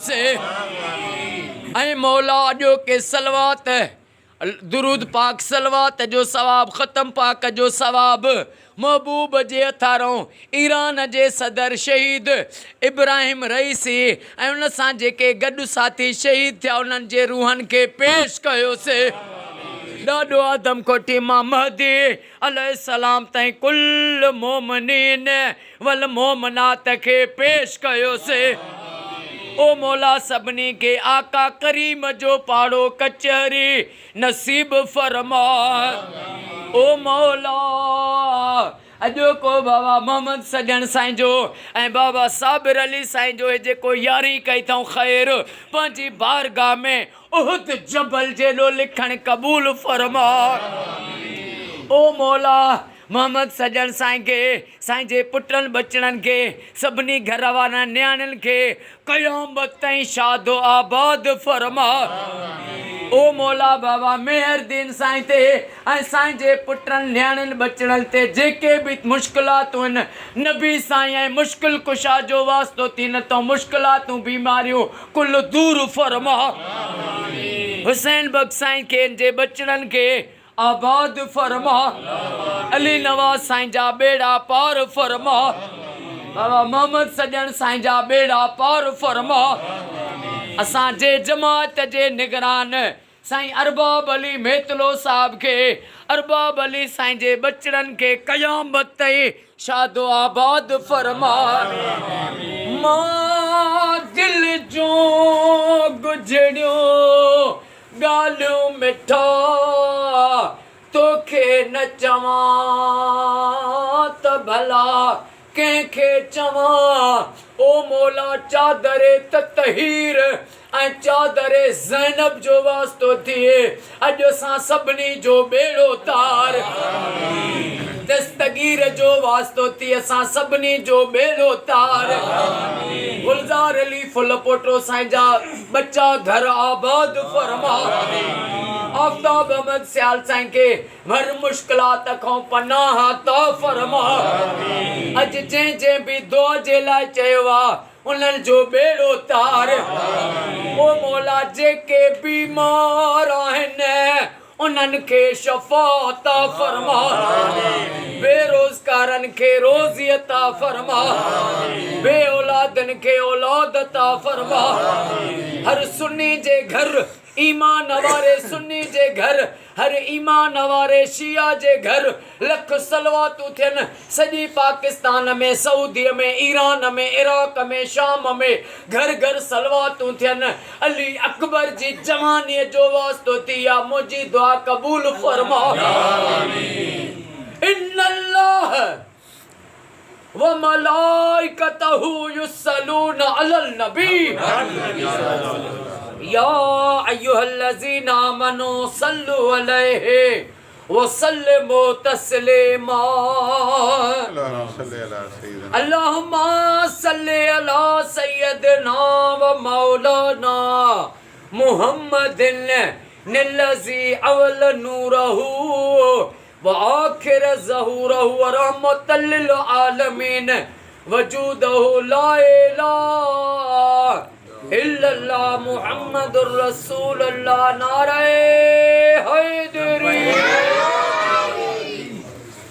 से। ऐं मौला अॼो के सलवात दुरूद पाक सलवात जो सवाब ख़तम पाक जो सवाब महबूब जे हथारों ईरान जे सदर शहीद इब्राहिम रईसी ऐं उन सां जेके गॾु साथी शहीद थिया उन्हनि जे रूहनि खे पेश कयोसीं। ॾाढो आदम कोठी मां महदी अलैहिस्सलाम ताईं कुल मोमिनीन वल मोमनात खे पेश कयोसीं। ओ मौला सभिनी के आका करीम जो पाड़ो कचहरी नसीब फरमा। ओ मौला अॼो को बाबा मोहम्मद सजन साईं जो ऐं बाबा साबिर अली साईं जो जेको यारी कई अथऊं ख़ैर पंहिंजी बारगाह में उहद जबल जेॾो लिखण क़बूल फरमा। ओ मौला मोहम्मद सजन साईं खे साईं जे पुटनि बचड़नि खे सभिनी घर वारनि नियाणियुनि खे क़यामत ताईं शादो आबाद फरमा। ओ मौला बाबा मेहरदीन साईं ते ऐं साईं जे पुटनि नियाणियुनि बचड़नि ते जेके बि मुश्किलातूं आहिनि नबी साईं ऐं मुश्किल कुशा जो वास्तो थी न तो मुश्किलातूं बीमारियूं कुल दूर फरमा। हुसैन बख्श साईं खे जे बचड़नि खे आबाद फरमा। अली नवाज साईं जा बेड़ा पार फरमा। बाबा मोहम्मद सजन साईं जा बेड़ा पार फरमा। असांजे जमात जे निगरान साईं अरबाब अली मेतलो साहब खे अरबाब अली साईं जे बचड़नि खे क़यामत ताईं शादो आबाद फरमा। मां दिल जो गुजरियो ॻाल्हियूं मिठा तोखे न चवां त भला कंहिंखे चवां। ओ मौला चादरे ततहीर ऐं चादरे ज़ैनब जो वास्तो थिए अॼु असां सभिनी जो बेड़ो तार। दस्तगीर जो वास्तो थी असां सभिनी जो बेड़ो तार। गुलज़ार अली फुल पोटो साईं जा बच्चा घर आबाद फरमा। आफ्ताब अहमद सियाल साईं खे हर मुश्किलात खां पनाह अता फरमा। अॼु जंहिं बि दुआ जे लाइ चयो आहे उन्हनि जो बेड़ो तार। ओ मौला जेके बीमार आहिनि उन्हनि खे शफ़ा अता फरमा। बेरोज़गारनि खे रोज़ी अता फरमा। बे औलादनि खे औलाद अता फरमा। हर सुन्नी जे घर ईमान वारे सुन्नी जे घर हर ईमान वारे शिया जे घर लख सलवातूं थियनि सॼी पाकिस्तान में सऊदीअ में ईरान में इराक में शाम में घर घर सलवातूं थियनि। अली अकबर जी जवानीअ जो वास्तो थी आहे मुंहिंजी दुआ क़बूल फरमा। इन्नल्लाह व मलाइकतहू युसल्लूना अलल नबी या अय्युहल्लज़ीना आमनू सल्लु अलैहि व सल्लिमू तस्लीमा। अल्लाहुम्मा सल्लि अला सय्यदिना व मौलाना मुहम्मदिन निल्लज़ी अवल नूरहू व आखिर ज़हूरहू व रहमतल लिल आलमीन वजूदहू ला इलाहा इल्लल्लाह मुहम्मदुर रसूलुल्लाह। नारे है